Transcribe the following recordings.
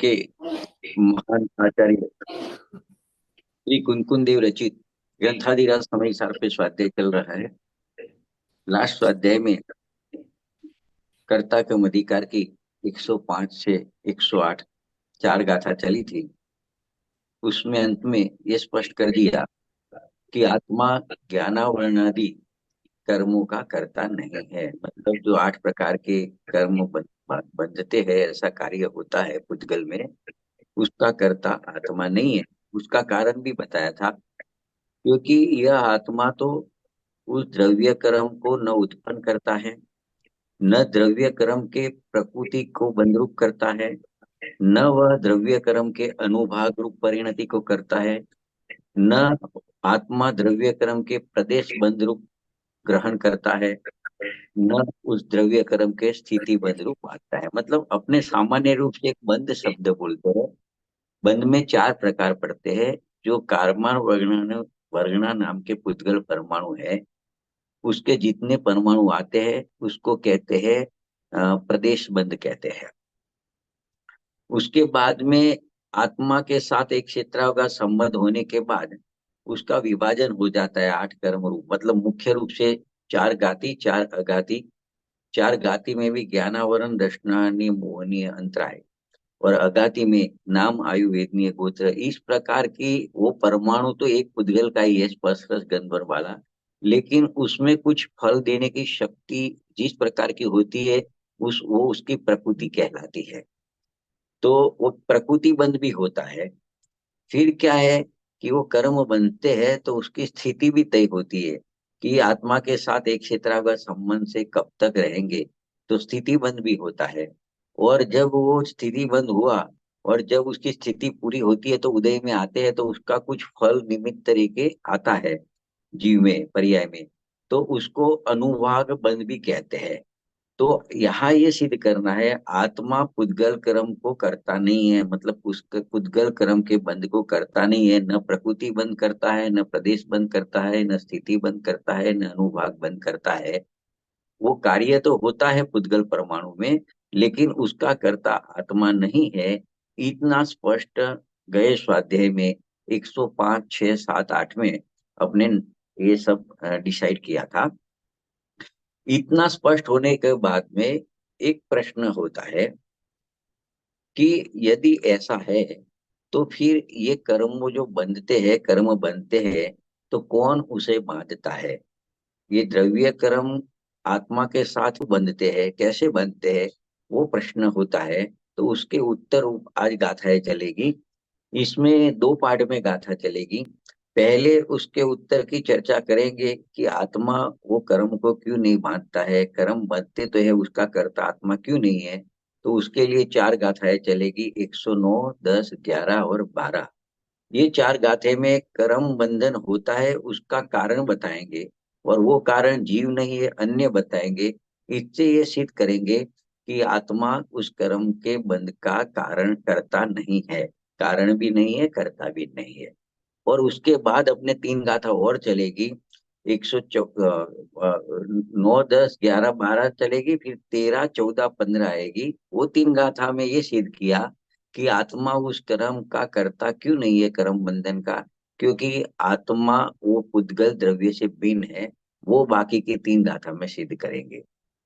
के महान आचार्य श्री कुंकुन देव रचित ग्रंथादिराज समय सार पे स्वाध्याय चल रहा है। लास्ट स्वाध्याय में कर्ता कम अधिकार की 105 से 108 चार गाथा चली थी। उसमें अंत में ये स्पष्ट कर दिया कि आत्मा ज्ञानावरणादि कर्मों का कर्ता नहीं है। मतलब जो 8 प्रकार के कर्म बंधते हैं, ऐसा कार्य होता है पुद्गल में, उसका कर्ता आत्मा नहीं है। उसका कारण भी बताया था, क्योंकि यह आत्मा तो उस द्रव्य कर्म को न उत्पन्न करता है, न द्रव्य कर्म के प्रकृति को बंधरूप करता है, न वह द्रव्य कर्म के अनुभाग रूप परिणति को करता है, न आत्मा द्रव्य कर्म के प्रदेश बंध रूप ग्रहण करता है, न उस द्रव्य कर्म के स्थिति बंध रूप आता है। मतलब अपने सामान्य रूप से एक बंध शब्द बोलते हैं। बंध में 4 प्रकार पड़ते हैं। जो कारमान वर्गना नाम के पुद्गल परमाणु है, उसके जितने परमाणु आते हैं उसको कहते हैं प्रदेश बंध कहते हैं। उसके बाद में आत्मा के साथ एक क्षेत्र का संबंध होने के बाद उसका विभाजन हो जाता है 8 कर्म रूप। मतलब मुख्य रूप से 4 गाति 4 अगाति। 4 गाति में भी ज्ञानावरण दर्शनानी मोहनीय अंतराय, और अगाति में नाम आयु वेदनीय गोत्र। इस प्रकार की वो परमाणु तो एक पुद्गल का ही है, स्पर्श रस गंध वर्ग वाला, लेकिन उसमें कुछ फल देने की शक्ति जिस प्रकार की होती है वो उसकी प्रकृति कहलाती है। तो वो प्रकृति बंध भी होता है। फिर क्या है कि वो कर्म बनते हैं तो उसकी स्थिति भी तय होती है कि आत्मा के साथ एक क्षेत्रागत संबंध से कब तक रहेंगे, तो स्थिति बंध भी होता है। और जब वो स्थिति बंध हुआ और जब उसकी स्थिति पूरी होती है तो उदय में आते हैं, तो उसका कुछ फल निमित्त तरीके आता है जीव में पर्याय में, तो उसको अनुभाग बंध भी कहते हैं। तो यहाँ ये सिद्ध करना है आत्मा पुद्गल कर्म को करता नहीं है। मतलब उसके पुद्गल कर्म के बंध को करता नहीं है। न प्रकृति बंद करता है, न प्रदेश बंद करता है, न स्थिति बंद करता है, न अनुभाग बंद करता है। वो कार्य तो होता है पुद्गल परमाणु में, लेकिन उसका कर्ता आत्मा नहीं है। इतना स्पष्ट गए स्वाध्याय में 105 6 7 8 में अपने ये सब डिसाइड किया था। इतना स्पष्ट होने के बाद में एक प्रश्न होता है कि यदि ऐसा है तो फिर ये कर्म जो बंधते हैं, कर्म बनते हैं, तो कौन उसे बांधता है? ये द्रव्य कर्म आत्मा के साथ बंधते हैं, कैसे बंधते हैं, वो प्रश्न होता है। तो उसके उत्तर आज गाथाएं चलेगी। इसमें 2 पार्ट में गाथा चलेगी। पहले उसके उत्तर की चर्चा करेंगे कि आत्मा वो कर्म को क्यों नहीं बांधता है, कर्म बनते तो है, उसका कर्ता आत्मा क्यों नहीं है। तो उसके लिए 4 गाथाएं चलेगी, 109 10 11 और 12। ये 4 गाथे में कर्म बंधन होता है उसका कारण बताएंगे, और वो कारण जीव नहीं है अन्य बताएंगे। इससे ये सिद्ध करेंगे कि आत्मा उस कर्म के बंध का कारण करता नहीं है, कारण भी नहीं है, करता भी नहीं है। और उसके बाद अपने 3 गाथा और चलेगी। 9 10 11 12 चलेगी, फिर 13 14 15 आएगी। वो 3 गाथा में ये सिद्ध किया कि आत्मा उस कर्म का कर्ता क्यों नहीं है, कर्म बंधन का, क्योंकि आत्मा वो पुद्गल द्रव्य से भिन्न है। वो बाकी की 3 गाथा में सिद्ध करेंगे।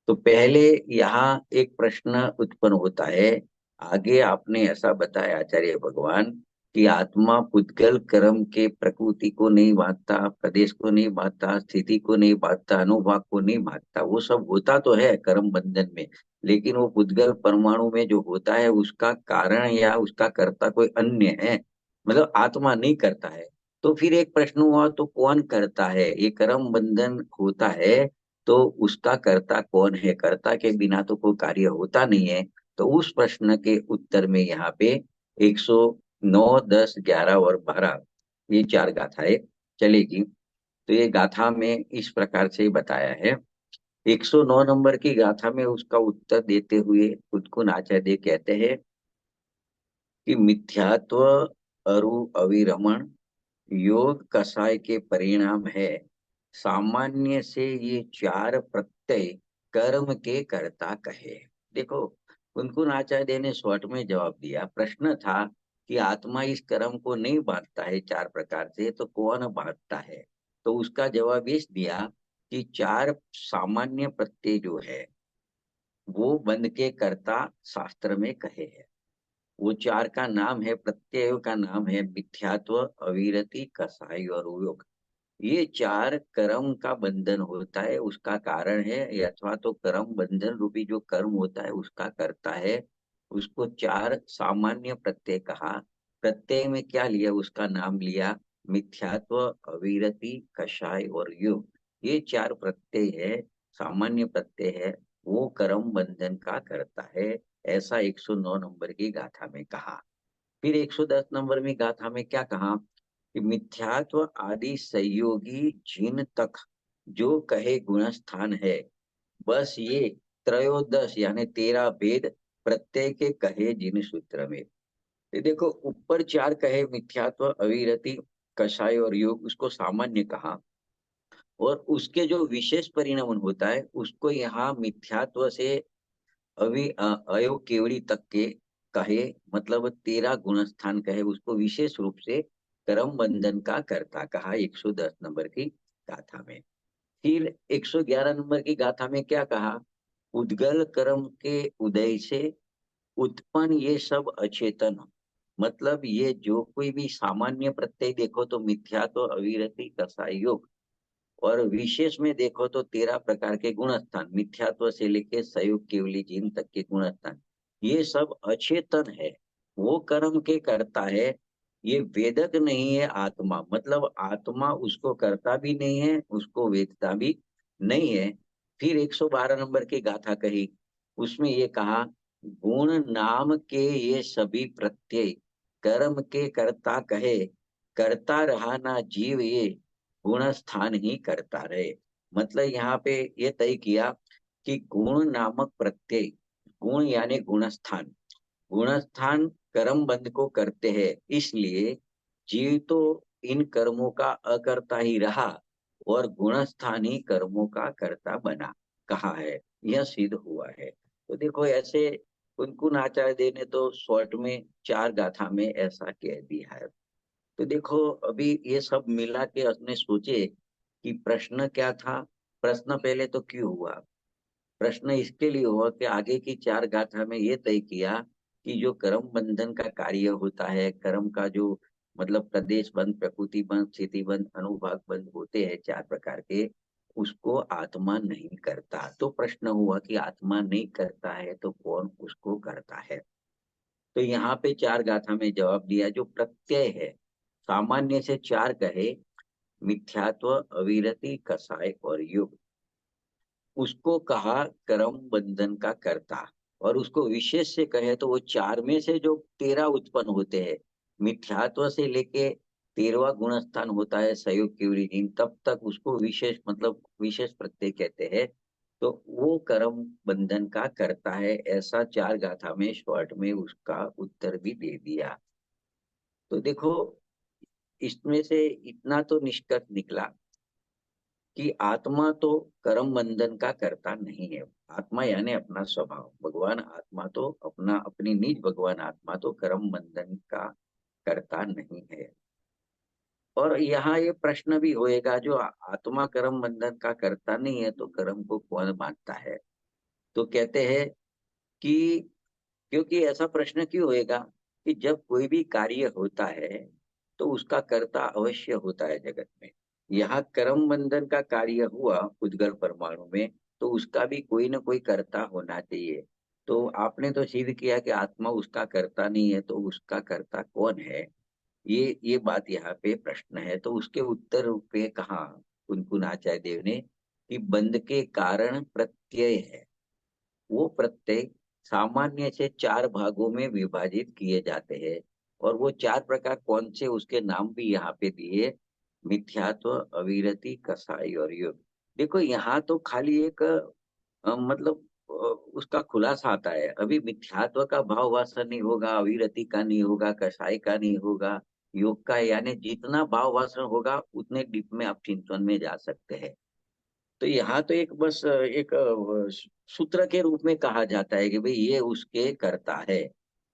तो पहले यहाँ एक प्रश्न उत्पन्न होता है। आगे आपने ऐसा बताया आचार्य भगवान कि आत्मा पुद्गल कर्म के प्रकृति को नहीं बांधता, प्रदेश को नहीं बांधता, स्थिति को नहीं बांधता, अनुभाग को नहीं बांधता। वो सब होता तो है कर्म बंधन में, लेकिन वो पुद्गल परमाणु में जो होता है उसका कारण या उसका कर्ता कोई अन्य है। मतलब आत्मा नहीं करता है। तो फिर एक प्रश्न हुआ, तो कौन करता है? ये कर्म बंधन होता है तो उसका कर्ता कौन है? कर्ता के बिना तो कोई कार्य होता नहीं है। तो उस प्रश्न के उत्तर में यहाँ पे 109 10 11 और 12 ये 4 गाथाएं चलेगी। तो ये गाथा में इस प्रकार से बताया है। 109 नंबर की गाथा में उसका उत्तर देते हुए कुदकुन आचार्य कहते हैं कि मिथ्यात्व अरु अविरमण योग कसाय के परिणाम है। सामान्य से ये 4 प्रत्यय कर्म के कर्ता कहे। देखो, कुनकुन आचार्य ने शॉर्ट में जवाब दिया। प्रश्न था कि आत्मा इस कर्म को नहीं बांटता है चार प्रकार से, तो कौन बांटता है? तो उसका जवाब इस दिया कि चार सामान्य प्रत्यय जो है वो बंध के कर्ता शास्त्र में कहे हैं। वो चार का नाम है, प्रत्ययों का नाम है मिथ्यात्व, अविरति, कसाई और योग। ये चार कर्म का बंधन होता है, उसका कारण है, या अथवा तो कर्म बंधन रूपी जो कर्म होता है उसका करता है। उसको चार सामान्य प्रत्यय कहा। प्रत्यय में क्या लिया? उसका नाम लिया मिथ्यात्व, अविरति, कषाय और योग। ये चार प्रत्यय है, सामान्य प्रत्यय है, वो कर्म बंधन का करता है। ऐसा 109 नंबर की गाथा में कहा। फिर 110 नंबर में गाथा में क्या कहा कि मिथ्यात्व आदि संयोगी जिन तक जो कहे गुणस्थान है, बस ये त्रयोदश यानी 13 भेद प्रत्यय के कहे जिन सूत्र में। ये देखो, ऊपर चार कहे मिथ्यात्व, अविरति, कषाय और योग, उसको सामान्य कहा, और उसके जो विशेष परिणाम होता है उसको यहाँ मिथ्यात्व से अयोग केवड़ी तक के कहे, मतलब 13 गुणस्थान कहे, उसको विशेष रूप से कर्म बंधन का कर्ता कहा 110 नंबर की गाथा में। फिर 111 नंबर की गाथा में क्या कहा? उद्गल कर्म के उदय से उत्पन्न ये सब अचेतन, मतलब ये जो कोई भी सामान्य प्रत्यय देखो तो मिथ्यात्व, अविरति, कसाई, योग, और विशेष में देखो तो 13 प्रकार के गुणस्थान, मिथ्यात्व से लेके सयुग केवली जिन तक के गुणस्थान, ये सब अचेतन है, वो कर्म के करता है। ये वेदक नहीं है आत्मा, मतलब आत्मा उसको करता भी नहीं है, उसको वेदता भी नहीं है। फिर 112 नंबर की गाथा कही, उसमें ये कहा गुण नाम के ये सभी प्रत्यय कर्म के कर्ता कहे, करता रहा ना जीव ये गुण स्थान ही करता रहे। मतलब यहाँ पे ये तय किया कि गुण नामक प्रत्यय, गुण यानी गुणस्थान, गुणस्थान कर्म बंध को करते हैं, इसलिए जीव तो इन कर्मों का अकर्ता ही रहा और गुणस्थान ही कर्मों का कर्ता बना, कहा है, यह सिद्ध हुआ है। तो देखो, ऐसे कुनकुन आचार्य ने तो शॉर्ट में चार गाथा में ऐसा कह दिया है। तो देखो, अभी ये सब मिला के अपने सोचे कि प्रश्न क्या था। प्रश्न पहले तो क्यों हुआ? प्रश्न इसके लिए हुआ कि आगे की चार गाथा में ये तय किया कि जो कर्म बंधन का कार्य होता है, कर्म का जो मतलब प्रदेश बंध, प्रकृति बंध, स्थिति बंध, अनुभाग बंध होते हैं चार प्रकार के, उसको आत्मा नहीं करता। तो प्रश्न हुआ कि आत्मा नहीं करता है तो कौन उसको करता है? तो यहाँ पे चार गाथा में जवाब दिया, जो प्रत्यय है सामान्य से चार कहे मिथ्यात्व, अविरति, कसाय और युग, उसको कहा कर्म बंधन का कर्ता। और उसको विशेष से कहे तो वो चार में से जो 13 उत्पन्न होते हैं, मिथ्यात्व से लेके 13वां गुणस्थान होता है संयोग की वृद्धि, तब तक उसको विशेष मतलब विशेष प्रत्यय कहते हैं। तो वो कर्म बंधन का करता है, ऐसा चार गाथा में शॉर्ट में उसका उत्तर भी दे दिया। तो देखो, इसमें से इतना तो निष्कर्ष निकला कि आत्मा तो कर्म बंधन का करता नहीं है। आत्मा यानी अपना स्वभाव, भगवान आत्मा तो अपना अपनी निज भगवान आत्मा तो कर्म बंधन का करता नहीं है। और यहाँ ये प्रश्न भी होएगा, जो आत्मा कर्म बंधन का करता नहीं है तो कर्म को कौन बांधता है? तो कहते हैं कि क्योंकि ऐसा प्रश्न क्यों होएगा कि जब कोई भी कार्य होता है तो उसका कर्ता अवश्य होता है जगत में। यहाँ कर्म बंधन का कार्य हुआ उद्गल परमाणु में, तो उसका भी कोई ना कोई कर्ता होना चाहिए। तो आपने तो सिद्ध किया कि आत्मा उसका कर्ता नहीं है, तो उसका कर्ता कौन है? ये बात यहाँ पे प्रश्न है। तो उसके उत्तर रूप पे कहा कुनकुन आचार्य देव ने कि बंध के कारण प्रत्यय है, वो प्रत्यय सामान्य से चार भागों में विभाजित किए जाते हैं। और वो चार प्रकार कौन से, उसके नाम भी यहाँ पे दिए, मिथ्यात्व, अविरति, कसाई और योग। देखो, यहाँ तो खाली एक मतलब उसका खुलासा आता है। अभी मिथ्यात्व का भाव वासना नहीं होगा, अविरति का नहीं होगा, कसाई का नहीं होगा, योग का, यानी जितना भाव वासना होगा उतने डीप में आप चिंतन में जा सकते हैं। तो यहाँ तो एक बस एक सूत्र के रूप में कहा जाता है कि भाई ये उसके करता है।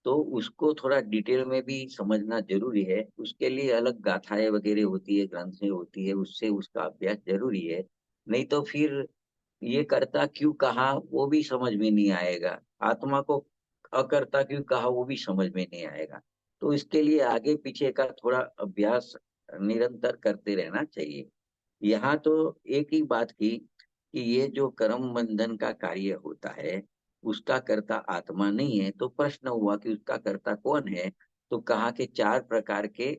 तो उसको थोड़ा डिटेल में भी समझना जरूरी है, उसके लिए अलग गाथाएं वगैरह होती है, ग्रंथें होती है, उससे उसका अभ्यास जरूरी है। नहीं तो फिर ये कर्ता क्यों कहा वो भी समझ में नहीं आएगा, आत्मा को अकर्ता क्यों कहा वो भी समझ में नहीं आएगा। तो इसके लिए आगे पीछे का थोड़ा अभ्यास निरंतर करते रहना चाहिए। यहाँ तो एक ही बात की कि ये जो कर्म बंधन का कार्य होता है उसका कर्ता आत्मा नहीं है, तो प्रश्न हुआ कि उसका कर्ता कौन है। तो कहा कि चार प्रकार के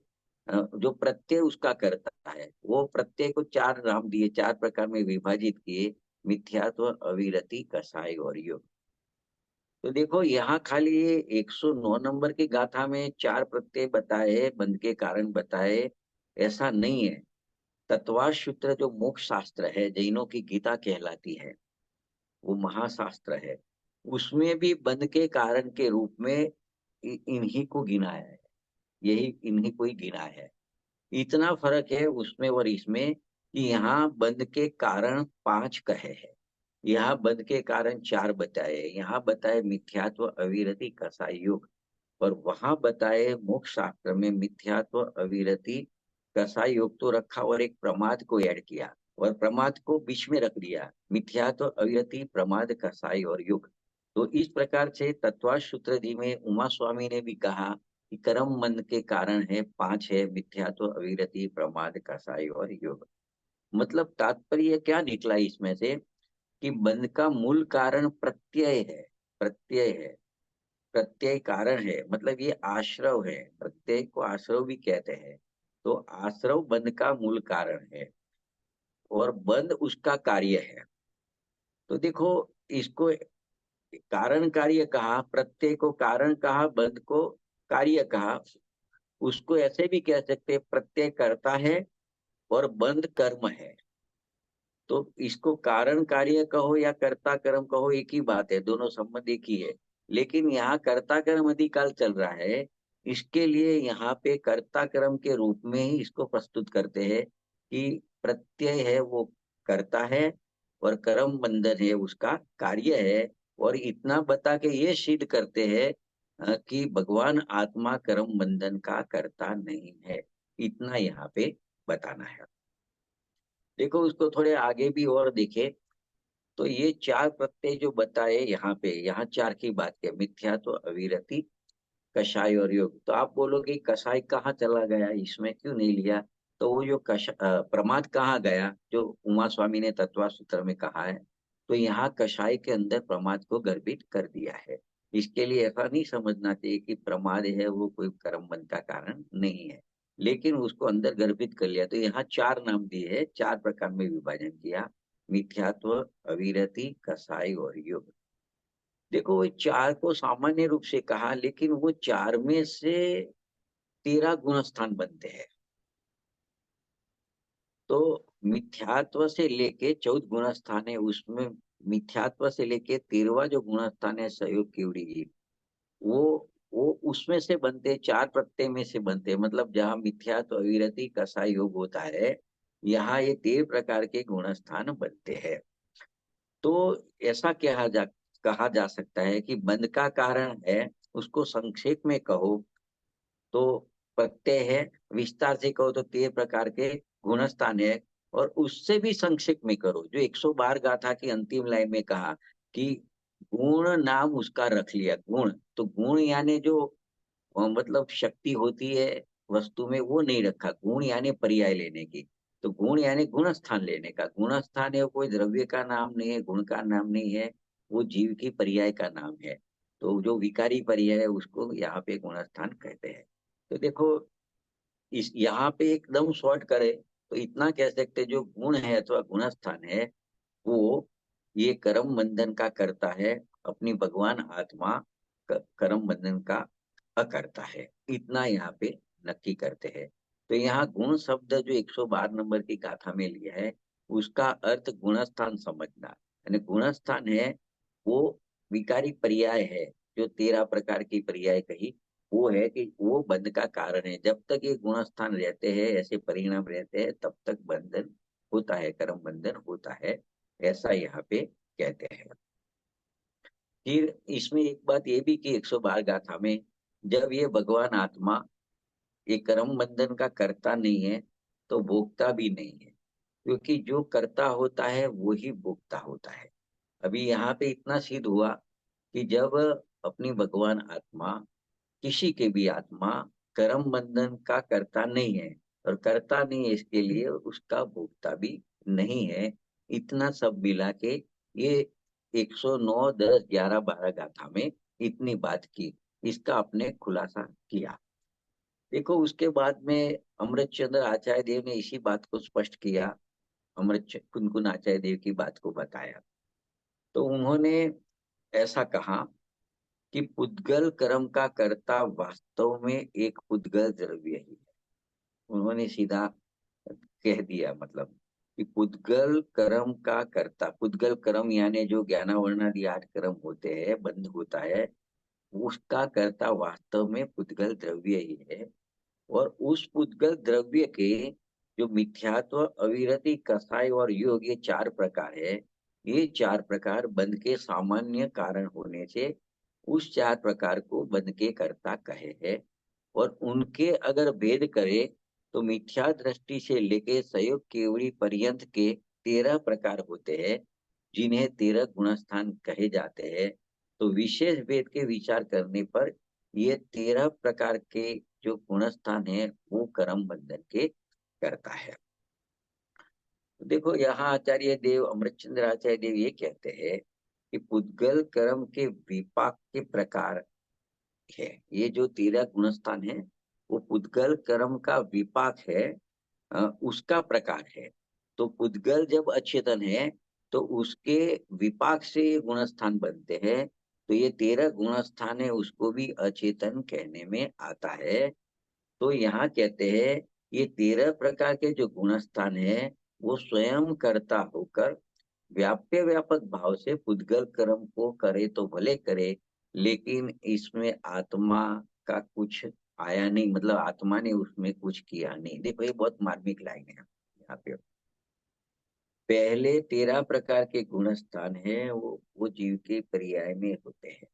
जो प्रत्यय उसका करता है, वो प्रत्यय को चार नाम दिए, चार प्रकार में विभाजित किए, मिथ्यात्व, अविरति, कसाय और योग। तो देखो यहाँ खाली ये 109 नंबर की गाथा में चार प्रत्यय बताए, बंध के कारण बताए, ऐसा नहीं है। तत्वार सूत्र जो मोक्ष शास्त्र है, जैनों की गीता कहलाती है, वो महाशास्त्र है, उसमें भी बंध के कारण के रूप में इन्हीं को गिनाया है, यही इन्हीं को ही गिना है। इतना फर्क है उसमें और इसमें कि यहाँ बंध के कारण पांच कहे हैं, यहाँ बंध के कारण चार बताए, यहाँ बताए मिथ्यात्व, अविरति, कसाई योग। और वहां बताए मोक्ष शास्त्र में मिथ्यात्व, अविरति, कसाई योग तो रखा और एक प्रमाद को ऐड किया, और प्रमाद को बीच में रख दिया, मिथ्यात्व, अविरति, प्रमाद, कसाई और योग। तो इस प्रकार से तत्वा सूत्र जी में उमा स्वामी ने भी कहा कि कर्म बंध के कारण है पांच है, मिथ्यात्व, अविरति, प्रमाद, कसाई और योग। मतलब तात्पर्य क्या निकला इसमें से कि बंध का मूल कारण प्रत्यय है, प्रत्यय है, प्रत्यय कारण है, मतलब ये आश्रव है, प्रत्यय को आश्रव भी कहते हैं। तो आश्रव बंध का मूल कारण है और बंध उसका कार्य है। तो देखो, इसको कारण कार्य कहा, प्रत्यय को कारण कहा, बंध को कार्य कहा। उसको ऐसे भी कह सकते हैं, प्रत्यय करता है और बंध कर्म है। तो इसको कारण कार्य कहो या कर्ता कर्म कहो, एक ही बात है, दोनों संबंध एक ही है। लेकिन यहाँ कर्ता कर्म अधिकाल चल रहा है, इसके लिए यहाँ पे कर्ता कर्म के रूप में ही इसको प्रस्तुत करते हैं कि प्रत्यय है वो करता है और कर्म बंधन है उसका कार्य है। और इतना बता के ये सिद्ध करते हैं कि भगवान आत्मा कर्म बंधन का कर्ता नहीं है, इतना यहाँ पे बताना है। देखो उसको थोड़े आगे भी और देखे तो ये चार प्रत्यय जो बताए यहाँ पे, यहाँ चार की बात है, मिथ्या तो अविरति, कषाय और योग। तो आप बोलोगे कषाय कहाँ चला गया, इसमें क्यों नहीं लिया? तो वो जो प्रमाद कहाँ गया, जो उमा स्वामी ने तत्वा सूत्र में कहा है, तो यहाँ कषाय के अंदर प्रमाद को गर्भित कर दिया है। इसके लिए ऐसा नहीं समझना चाहिए कि प्रमाद है वो कोई कर्म बंध का कारण नहीं है, लेकिन उसको अंदर गर्भित कर लिया। तो यहाँ चार नाम दिए है, चार प्रकार में विभाजन किया, मिथ्यात्व, अविरति, कसाई और योग। देखो वो चार को सामान्य रूप से कहा, लेकिन वो चार में से 13 गुण स्थान बनते हैं। तो मिथ्यात्व से लेके 14 गुण स्थान है उसमें, मिथ्यात्व से लेके 13वां जो गुण स्थान है सहयोग केवड़ी जी, वो वो उसमें से बनते, चार प्रत्यय में से बनते, मतलब जहाँ मिथ्यात्व, अविरति, कसाई योग होता है, यहाँ ये 13 प्रकार के गुण स्थान बनते हैं। तो ऐसा कहा जा सकता है कि बंध का कारण है, उसको संक्षेप में कहो तो प्रत्यय है, विस्तार से कहो तो 13 प्रकार के गुणस्थान है। और उससे भी संक्षेप में करो, जो 112 गाथा की अंतिम लाइन में कहा कि गुण नाम उसका रख लिया, गुण तो गुण यानी जो मतलब शक्ति होती है वस्तु में, वो नहीं रखा, गुण यानी पर्याय लेने की। तो गुण यानी गुण स्थान लेने का, गुण स्थान है वो कोई द्रव्य का नाम नहीं है, गुण का नाम नहीं है, वो जीव की पर्याय का नाम है। तो जो विकारी पर्याय है उसको यहाँ पे गुण स्थान कहते हैं। तो देखो इस यहाँ पे एकदम शॉर्ट करे तो इतना कह सकते, जो गुण है अथवा गुण स्थान है वो ये कर्म बंधन का करता है, अपनी भगवान आत्मा कर्म बंधन का अकर्ता है, इतना यहाँ पे नक्की करते हैं। तो यहाँ गुण शब्द जो 112 नंबर की गाथा में लिया है, उसका अर्थ गुणस्थान समझना, यानी गुणस्थान है वो विकारी पर्याय है, जो 13 प्रकार की पर्याय कही, वो है कि वो बंध का कारण है। जब तक ये गुणस्थान रहते हैं, ऐसे परिणाम रहते हैं, तब तक बंधन होता है, कर्म बंधन होता है। ऐसा यहाँ पे कहते हैं। फिर इसमें एक बात ये भी कि 112 गाथा में जब ये भगवान आत्मा ये कर्म बंधन का कर्ता नहीं है तो भोगता भी नहीं है, क्योंकि जो कर्ता होता है वो ही भोगता होता है। अभी यहाँ पे इतना सिद्ध हुआ कि जब अपनी भगवान आत्मा, किसी के भी आत्मा कर्म बंधन का कर्ता नहीं है, और कर्ता नहीं है इसके लिए उसका भोक्ता भी नहीं है, इतना सब मिला के ये 109, 10, 11, 12 गाथा में इतनी बात की, इसका आपने खुलासा किया। देखो उसके बाद में अमृत चंद्र आचार्य देव ने इसी बात को स्पष्ट किया, कुनकुन आचार्य देव की बात को बताया। तो उन्होंने ऐसा कहा कि पुद्गल कर्म का कर्ता वास्तव में एक पुद्गल द्रव्य ही है। उन्होंने सीधा कह दिया, मतलब कि पुद्गल कर्म का कर्ता, पुद्गल कर्म यानी जो ज्ञानावरणादि 8 कर्म होते हैं, बंध होता है, उसका कर्ता वास्तव में पुद्गल द्रव्य ही है। और उस पुद्गल द्रव्य के जो मिथ्यात्व, अविरति, कसाय और योग, ये 4 प्रकार है। ये 4 प्रकार बंध के सामान्य कारण होने से उस 4 प्रकार को बंध के कर्ता कहे है। और उनके अगर भेद करे तो मिथ्या दृष्टि से लेके संयोग केवड़ी पर्यंत के 13 प्रकार होते हैं, जिन्हें 13 गुणस्थान कहे जाते हैं। तो विशेष भेद के विचार करने पर ये 13 प्रकार के जो गुणस्थान है वो कर्म बंधन के करता है। तो देखो यहाँ आचार्य देव, अमृतचंद्र आचार्य देव ये कहते हैं कि पुद्गल कर्म के विपाक के प्रकार है। ये जो 13 गुणस्थान है वो पुद्गल कर्म का विपाक है, उसका प्रकार है। तो पुद्गल जब अचेतन है तो उसके विपाक से ये गुणस्थान बनते हैं। तो ये 13 गुणस्थान है, उसको भी अचेतन कहने में आता है। तो यहाँ कहते हैं ये 13 प्रकार के जो गुणस्थान है वो स्वयं कर्ता होकर व्याप्य व्यापक भाव से पुद्गल कर्म को करे तो भले करे, लेकिन इसमें आत्मा का कुछ आया नहीं, मतलब आत्मा ने उसमें कुछ किया नहीं। देखो ये बहुत मार्मिक लाइन है यहाँ पे। पहले 13 प्रकार के गुण स्थान है वो जीव के पर्याय में होते हैं,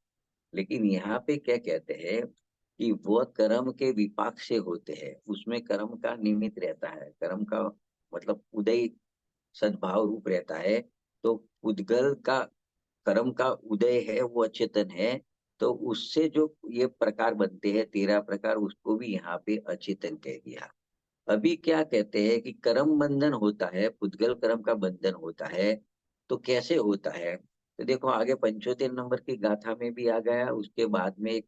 लेकिन यहाँ पे क्या कहते हैं कि वह कर्म के विपाक से होते हैं, उसमें कर्म का निमित्त रहता है, कर्म का मतलब उदय सद्भाव रूप रहता है। तो उद्गल का कर्म का उदय है वो अचेतन है, तो उससे जो ये प्रकार बनते हैं 13 प्रकार, उसको भी यहाँ पे अचेतन कह दिया। अभी क्या कहते हैं कि कर्म बंधन होता है, पुद्गल कर्म का बंधन होता है, तो कैसे होता है? तो देखो आगे 75 नंबर की गाथा में भी आ गया, उसके बाद में एक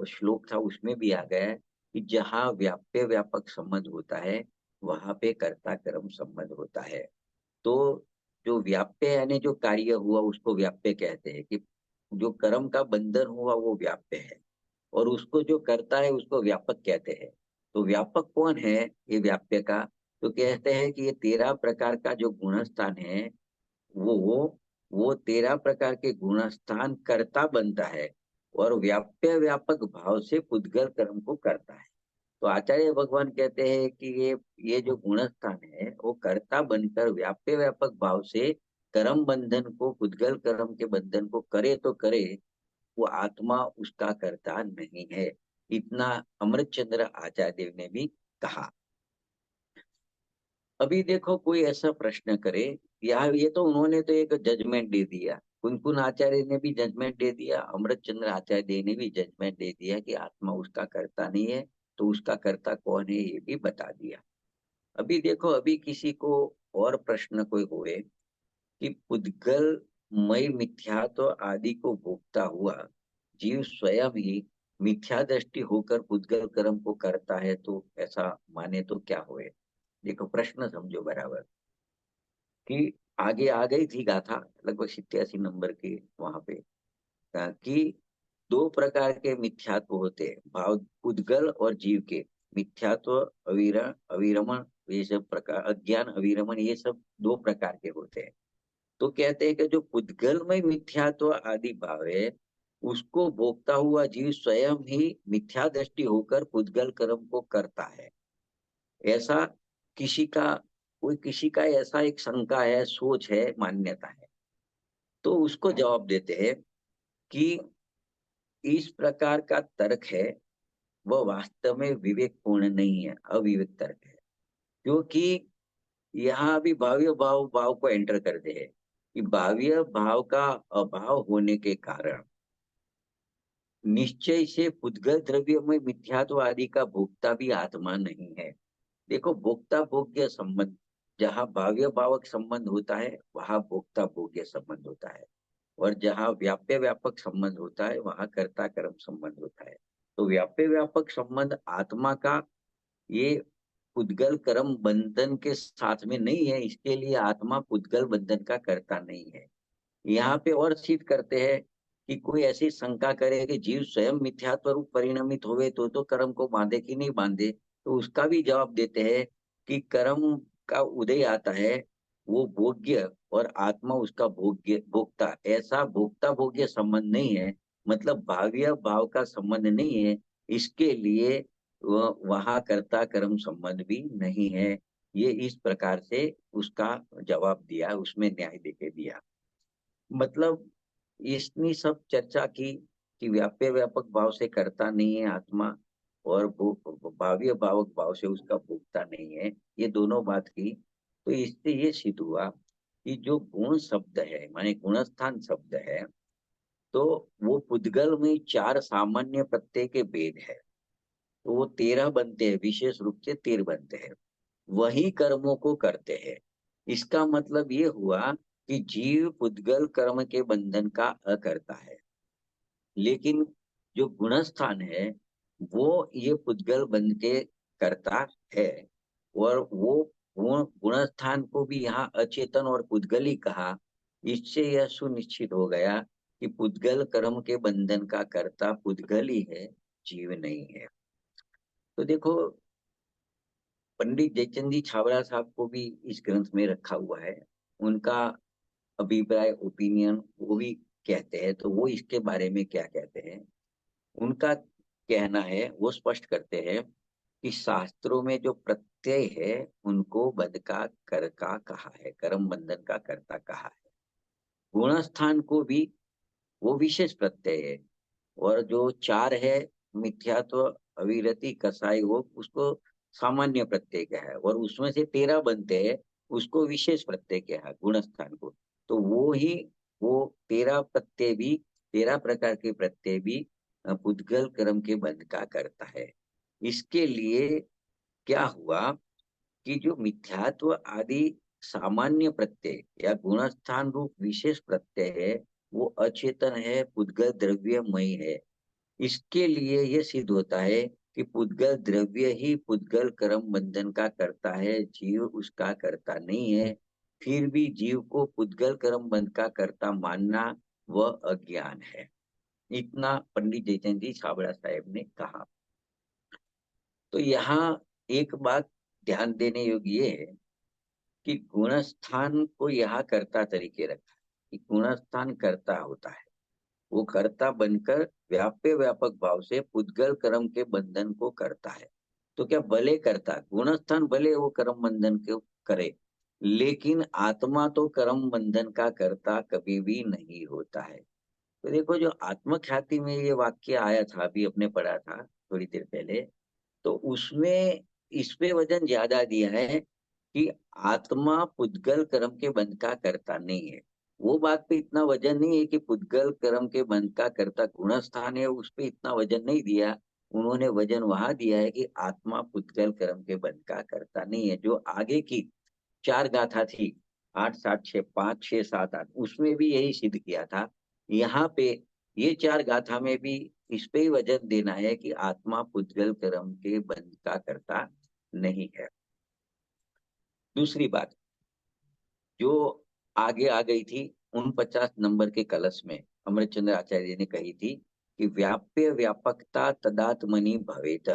श्लोक था उसमें भी आ गया है कि जहाँ व्याप्य व्यापक संबंध होता है वहां पे कर्ता कर्म संबंध होता है। तो जो व्याप्य यानी जो कार्य हुआ उसको व्याप्य कहते हैं, कि जो कर्म का बंधन हुआ वो व्याप्य है, और उसको जो करता है उसको व्यापक कहते हैं। तो व्यापक कौन है ये व्याप्य का? तो कहते हैं कि ये 13 प्रकार का जो गुणस्थान है वो वो 13 प्रकार के गुणस्थान कर्ता बनता है, और व्याप्य व्यापक भाव से पुद्गल कर्म को करता है। तो आचार्य भगवान कहते हैं कि ये जो गुणस्थान है वो कर्ता बनकर व्याप्य व्यापक भाव से कर्म बंधन को, पुद्गल कर्म के बंधन को करे तो करे, वो आत्मा उसका कर्ता नहीं है। इतना अमृत चंद्र आचार्य देव ने भी कहा। अभी देखो कोई ऐसा प्रश्न करे, यार ये तो उन्होंने तो एक जजमेंट दे दिया, कुनकुन आचार्य ने भी जजमेंट दे दिया, अमृत चंद्र आचार्य देव ने भी जजमेंट दे दिया कि आत्मा उसका कर्ता नहीं है, तो उसका कर्ता कौन है ये भी बता दिया। अभी देखो, अभी किसी को और प्रश्न कोई होए कि पुद्गल मय मिथ्यात्व आदि को भोगता हुआ जीव स्वयं ही मिथ्या दृष्टि होकर पुद्गल कर्म को करता है, तो ऐसा माने तो क्या होए? देखो प्रश्न समझो बराबर, कि आगे आ गई थी गाथा लगभग 87 नंबर की वहां पे, कि 2 प्रकार के मिथ्यात्व होते हैं, भाव पुद्गल और जीव के। मिथ्यात्व, अविरमण, ये सब प्रकार, अज्ञान, अविरमण, ये सब 2 प्रकार के होते हैं। तो कहते हैं कि जो पुद्गल में मिथ्यात्व आदि भाव है उसको भोगता हुआ जीव स्वयं ही मिथ्या दृष्टि होकर पुद्गल कर्म को करता है। ऐसा किसी का कोई किसी का ऐसा एक शंका है, सोच है, मान्यता है, तो उसको जवाब देते हैं कि इस प्रकार का तर्क है वह वास्तव में विवेकपूर्ण नहीं है, अविवेक तर्क है। क्योंकि यहाँ अभी भाव्य भाव भाव को एंटर करते हैं कि भाव्य भाव का अभाव होने के कारण निश्चय से पुद्गल द्रव्य में मिथ्यात्व आदि का भोक्ता भी आत्मा नहीं है। देखो, भोक्ता भोग्य संबंध, जहाँ भाव्य भावक संबंध होता है वहां भोक्ता भोग्य संबंध होता है, और जहाँ व्याप्य व्यापक संबंध होता है वहां कर्ता कर्म संबंध होता है। तो व्याप्य व्यापक संबंध आत्मा का ये पुद्गल कर्म बंधन के साथ में नहीं है, इसके लिए आत्मा पुद्गल बंधन का कर्ता नहीं है। यहाँ पे और सिद्ध करते हैं कि कोई ऐसी शंका करे कि जीव स्वयं मिथ्यात्व रूप परिणमित होवे तो कर्म को बांधे कि नहीं बांधे, तो उसका भी जवाब देते हैं कि कर्म का उदय आता है, वो भोग्य, और आत्मा उसका भोग्य भोक्ता, ऐसा भोक्ता भोग्य संबंध नहीं है, मतलब भाव्य भाव का संबंध नहीं है। इसके लिए वहां कर्ता कर्म संबंध भी नहीं है। ये इस प्रकार से उसका जवाब दिया, उसमें न्याय देके दिया। मतलब इसने सब चर्चा की कि व्याप्य व्यापक भाव से करता नहीं है आत्मा, और भाव्य भावक भाव से उसका भोगता नहीं है, ये दोनों बात की। तो इससे ये सिद्ध हुआ कि जो गुण शब्द है, माने गुणस्थान शब्द है, तो वो पुद्गल में चार सामान्य प्रत्यय के भेद है, तो वो 13 बनते हैं, विशेष रूप से 13 बनते हैं, वही कर्मों को करते हैं। इसका मतलब ये हुआ कि जीव पुद्गल कर्म के बंधन का अकर्ता है, लेकिन जो गुणस्थान है वो ये पुद्गल बन के करता है। और वो गुणस्थान को भी यहाँ अचेतन और पुद्गली कहा। इससे यह सुनिश्चित हो गया कि पुद्गल कर्म के बंधन का कर्ता पुद्गली है, जीव नहीं है। तो देखो, पंडित जयचंद जी छाबड़ा साहब को भी इस ग्रंथ में रखा हुआ है, उनका अभिप्राय, ओपिनियन वो भी कहते हैं, तो वो इसके बारे में क्या कहते हैं। उनका कहना है, वो स्पष्ट करते हैं कि शास्त्रों में जो प्रत्यय है उनको बंध का कर का कहा है, कर्म बंधन का कर्ता कहा है। गुणस्थान को भी वो विशेष प्रत्यय है, और जो चार है, मिथ्यात्व, अविरति, कसाई, वो उसको सामान्य प्रत्यय क्या है, और उसमें से 13 बनते हैं, उसको विशेष प्रत्यय क्या है, गुणस्थान को। तो वो ही, वो 13 प्रत्यय भी, 13 प्रकार के प्रत्यय भी पुद्गल कर्म के बंध का करता है। इसके लिए क्या हुआ कि जो मिथ्यात्व आदि सामान्य प्रत्यय या गुणस्थान रूप विशेष प्रत्यय है, वो अचेतन है, पुद्गल द्रव्यमय है। इसके लिए ये सिद्ध होता है कि पुद्गल द्रव्य ही पुद्गल कर्म बंधन का करता है, जीव उसका करता नहीं है। फिर भी जीव को पुद्गल कर्म बंध का करता मानना वह अज्ञान है। इतना पंडित जयचंद जी छाबड़ा साहेब ने कहा। तो यहाँ एक बात ध्यान देने योग्य ये है कि गुणस्थान को यहाँ कर्ता तरीके रखा है, कि गुणस्थान कर्ता होता है, वो कर्ता बनकर व्याप्य व्यापक भाव से पुद्गल कर्म के बंधन को करता है। तो क्या भले करता, गुणस्थान भले वो कर्म बंधन को करे, लेकिन आत्मा तो कर्म बंधन का कर्ता कभी भी नहीं होता है। तो देखो, जो आत्मख्याति में ये वाक्य आया था, अभी अपने पढ़ा था थोड़ी देर पहले, तो उसमें इस पे वजन ज्यादा दिया है कि आत्मा पुद्गल कर्म के बंध का करता नहीं है। वो बात पे इतना वजन नहीं है कि पुद्गल कर्म के बंध का करता गुणस्थान है, उस पे इतना वजन नहीं दिया। उन्होंने वजन वहां दिया है कि आत्मा पुद्गल कर्म के बंध का करता नहीं है। जो आगे की 4 गाथा थी, 8 7 6 5 6 7 8, उसमें भी यही सिद्ध किया था। यहाँ पे ये 4 गाथा में भी इस पे ही वजन देना है कि आत्मा पुद्गल कर्म के बंध का करता नहीं है। दूसरी बात जो आगे आ गई थी 49 नंबर के कलश में, अमरचंद्र आचार्य ने कही थी कि व्याप्य व्यापकता तदात्मनि भवेत।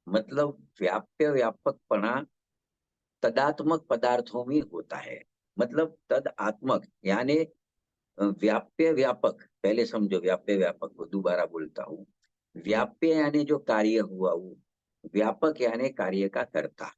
मतलब व्याप्य व्यापकपना तदात्मक पदार्थों में होता है। मतलब तद आत्मक यानी व्याप्य व्यापक, पहले समझो व्याप्य व्यापक को, दोबारा बोलता हूँ। व्याप्य यानी जो कार्य हुआ वो, व्यापक यानी कार्य का कर्ता।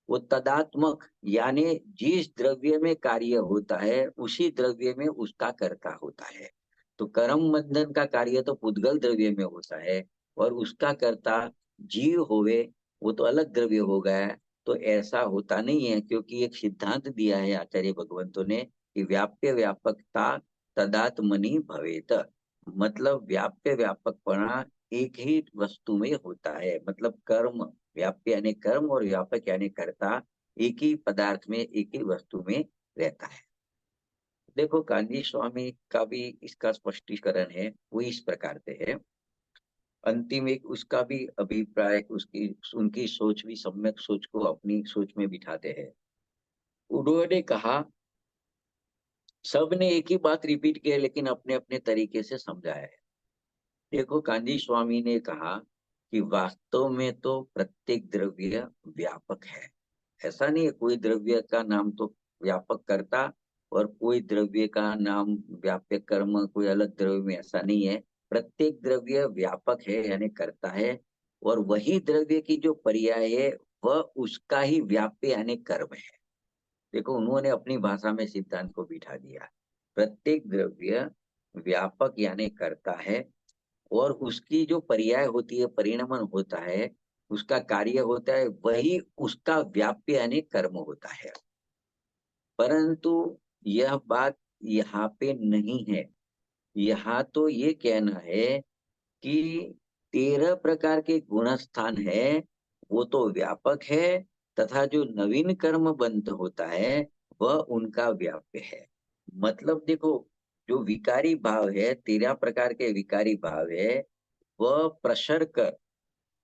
वो तदात्मक यानी जिस द्रव्य में कार्य होता है उसी द्रव्य में उसका कर्ता होता है। तो कर्म बंधन का कार्य तो पुद्गल द्रव्य में होता है और उसका कर्ता जीव होवे, वो तो अलग द्रव्य हो गया। तो ऐसा होता नहीं है, क्योंकि एक सिद्धांत दिया है आचार्य भगवंतों ने कि व्याप्य व्यापकता तदात्मनि भवेत। मतलब व्याप्य व्यापकपणा एक ही वस्तु में होता है। मतलब कर्म, व्याप्य यानी कर्म और व्यापक यानी कर्ता एक ही पदार्थ में, एक ही वस्तु में रहता है। देखो गांधी स्वामी का भी इसका स्पष्टीकरण है, वो इस प्रकार से है। अंतिम एक उसका भी अभिप्राय, उसकी उनकी सोच भी सम्यक सोच को अपनी सोच में बिठाते हैं। उन्होंने कहा, सबने एक ही बात रिपीट किया लेकिन अपने अपने तरीके से समझाया है। देखो गांधी स्वामी ने कहा कि वास्तव में तो प्रत्येक द्रव्य व्यापक है। ऐसा नहीं है कोई द्रव्य का नाम तो व्यापक कर्ता और कोई द्रव्य का नाम व्यापक कर्म कोई अलग द्रव्य में, ऐसा नहीं है। प्रत्येक द्रव्य व्यापक है यानी कर्ता है, और वही द्रव्य की जो पर्याय है वह उसका ही व्याप्य यानी कर्म है। देखो उन्होंने अपनी भाषा में सिद्धांत को बिठा दिया। प्रत्येक द्रव्य व्यापक यानी कर्ता है, और उसकी जो पर्याय होती है, परिणमन होता है, उसका कार्य होता है, वही उसका व्याप्य यानी कर्म होता है। परंतु यह बात यहाँ पे नहीं है। यहाँ तो ये कहना है कि 13 प्रकार के गुण स्थान है वो तो व्यापक है, तथा जो नवीन कर्म बंध होता है वह उनका व्याप्य है। मतलब देखो, जो विकारी भाव है, 13 प्रकार के विकारी भाव है, वह प्रसर कर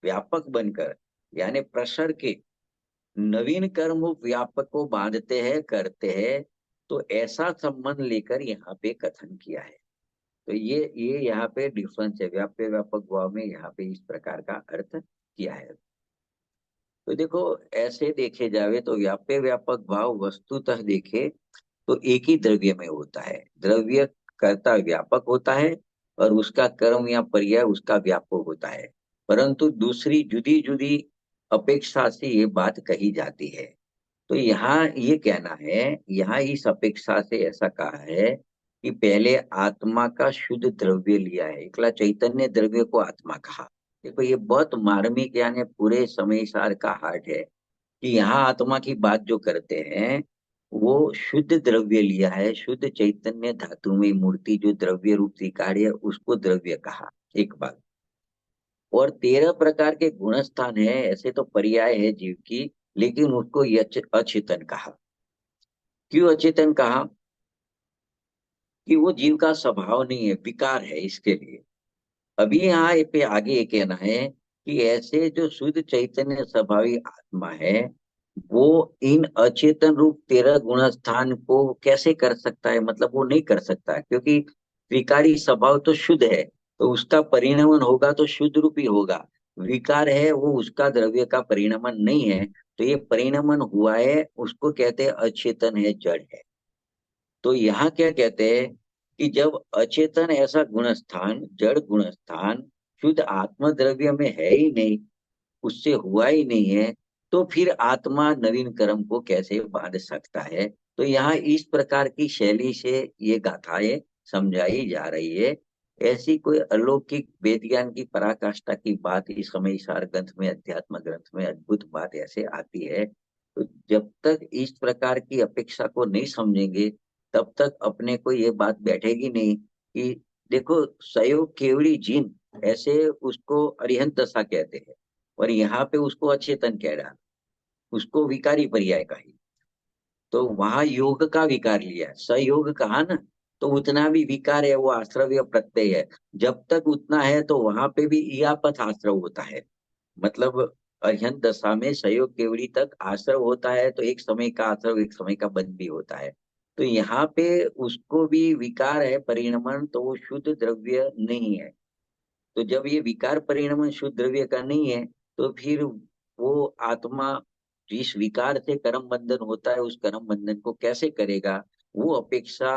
व्यापक बनकर यानी प्रसर के नवीन कर्म व्यापक को बांधते हैं, करते हैं। तो ऐसा संबंध लेकर यहाँ पे कथन किया है। तो ये यहाँ पे डिफरेंस है, व्याप्य व्यापक भाव में यहाँ पे इस प्रकार का अर्थ किया है। तो देखो ऐसे देखे जावे तो व्याप्य व्यापक भाव वस्तुतः देखे तो एक ही द्रव्य में होता है। द्रव्य कर्ता व्यापक होता है और उसका कर्म या पर्याय उसका व्यापक होता है। परंतु दूसरी जुदी जुदी अपेक्षा से ये बात कही जाती है। तो यहाँ ये कहना है, यहाँ इस अपेक्षा से ऐसा कहा है कि पहले आत्मा का शुद्ध द्रव्य लिया है, एकला चैतन्य द्रव्य को आत्मा कहा। देखो ये बहुत मार्मिक यानी पूरे समय सार का हार्ट है कि यहाँ आत्मा की बात जो करते हैं वो शुद्ध द्रव्य लिया है। शुद्ध चैतन्य धातु में मूर्ति जो द्रव्य रूप स्वीकार्य उसको द्रव्य कहा एक बात। और 13 प्रकार के गुण स्थान है, ऐसे तो पर्याय है जीव की, लेकिन उसको अचेतन कहा। क्यों अचेतन कहा? कि वो जीव का स्वभाव नहीं है, विकार है इसके लिए। अभी यहाँ पे आगे ये कहना है कि ऐसे जो शुद्ध चैतन्य स्वभावी आत्मा है वो इन अचेतन रूप 13 गुण स्थान को कैसे कर सकता है? मतलब वो नहीं कर सकता, क्योंकि विकारी स्वभाव तो शुद्ध है, तो उसका परिणमन होगा तो शुद्ध रूप ही होगा। विकार है वो उसका द्रव्य का परिणमन नहीं है, तो ये परिणमन हुआ है उसको कहते हैं अचेतन है, जड़ है। तो यहाँ क्या कहते हैं कि जब अचेतन ऐसा गुण स्थान, जड़ गुण स्थान शुद्ध आत्म द्रव्य में है ही नहीं, उससे हुआ ही नहीं है, तो फिर आत्मा नवीन कर्म को कैसे बांध सकता है? तो यहाँ इस प्रकार की शैली से ये गाथाएं समझाई जा रही है। ऐसी कोई अलौकिक वेद ज्ञान की पराकाष्ठा की बात इस समय सार ग्रंथ में, अध्यात्म ग्रंथ में अद्भुत बात ऐसे आती है। तो जब तक इस प्रकार की अपेक्षा को नहीं समझेंगे तब तक अपने को ये बात बैठेगी नहीं कि देखो सहयोग केवड़ी जिन, ऐसे उसको अरिहंत दशा कहते हैं और यहाँ पे उसको अचेतन कह रहा, उसको विकारी पर्याय का ही। तो वहां योग का विकार लिया, सयोग कहा ना, तो उतना भी विकार है, वो आश्रव्य प्रत्यय है। जब तक उतना है तो वहां पे भी इयापथ आश्रव होता है। मतलब अरिहंत दशा में सहयोग केवड़ी तक आश्रव होता है, तो एक समय का आश्रव एक समय का बंध भी होता है। तो यहाँ पे उसको भी विकार है परिणमन, तो वो शुद्ध द्रव्य नहीं है। तो जब ये विकार परिणमन शुद्ध द्रव्य का नहीं है, तो फिर वो आत्मा जिस विकार से कर्म बंधन होता है उस कर्म बंधन को कैसे करेगा? वो अपेक्षा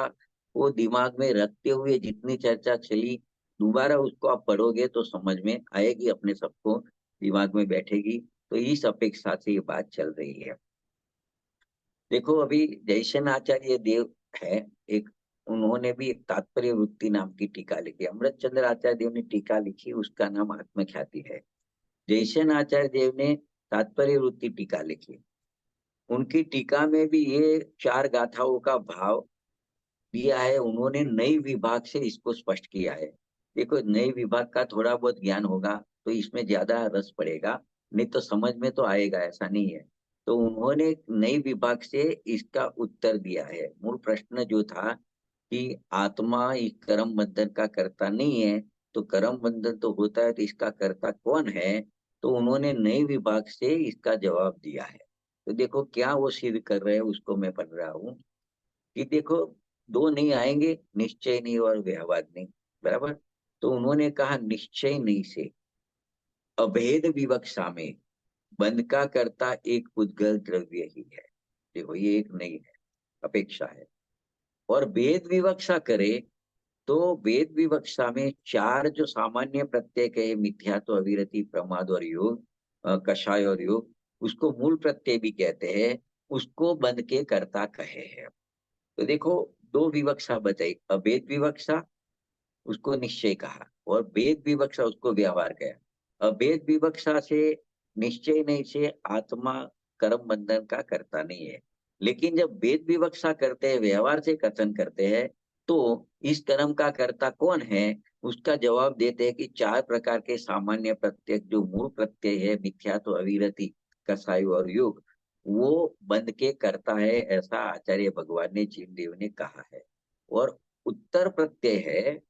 वो दिमाग में रखते हुए जितनी चर्चा चली, दोबारा उसको आप पढ़ोगे तो समझ में आएगी, अपने सबको दिमाग में बैठेगी। तो इस अपेक्षा से ये बात चल रही है। देखो अभी जयसेन आचार्य देव है एक, उन्होंने भी एक तात्पर्य वृत्ति नाम की टीका लिखी। अमृत चंद्र आचार्य देव ने टीका लिखी, उसका नाम आत्मख्याति है। जयसेन आचार्य देव ने तात्पर्य वृत्ति टीका लिखी। उनकी टीका में भी ये चार गाथाओं का भाव दिया है। उन्होंने नई विभाग से इसको स्पष्ट किया है। देखो नई विभाग का थोड़ा बहुत ज्ञान होगा तो इसमें ज्यादा रस पड़ेगा, नहीं तो समझ में तो आएगा, ऐसा नहीं है। तो उन्होंने नई विभाग से इसका उत्तर दिया है। मूल प्रश्न जो था कि आत्मा इस कर्म बंधन का कर्ता नहीं है, तो कर्म बंधन तो होता है, तो इसका कर्ता कौन है? तो उन्होंने नए विभाग से इसका जवाब दिया है। तो देखो क्या वो सिद्ध कर रहे हैं, उसको मैं पढ़ रहा हूँ कि देखो, दो नहीं आएंगे, निश्चय नहीं और व्यवहार नहीं, बराबर। तो उन्होंने कहा निश्चय नहीं से अभेद विवक्षा में बंध का कर्ता एक उद्गल द्रव्य ही है। देखो ये एक नहीं है, अपेक्षा है। और भेद विवक्षा करे तो वेद विवक्षा में चार जो सामान्य प्रत्यय है, मिथ्या तो अविरति प्रमाद और योग, कषाय और योग, उसको मूल प्रत्यय भी कहते हैं, उसको बंध के कर्ता कहे हैं। तो देखो दो विवक्षा बताई, अभेद विवक्षा उसको निश्चय कहा और भेद विवक्षा उसको व्यवहार कहा। अभेद विवक्षा से निश्चय नहीं से आत्मा कर्म बंधन का कर्ता नहीं है। लेकिन जब भेद विवक्षा करते हैं, व्यवहार से कथन करते हैं, तो इस कर्म का कर्ता कौन है, उसका जवाब देते हैं कि चार प्रकार के सामान्य प्रत्यय जो मूल प्रत्यय है, मिथ्या तो अविरति कसायु और योग, वो बंध के करता है, ऐसा आचार्य भगवान ने जीव देव ने कहा है। और उत्तर प्रत्यय है,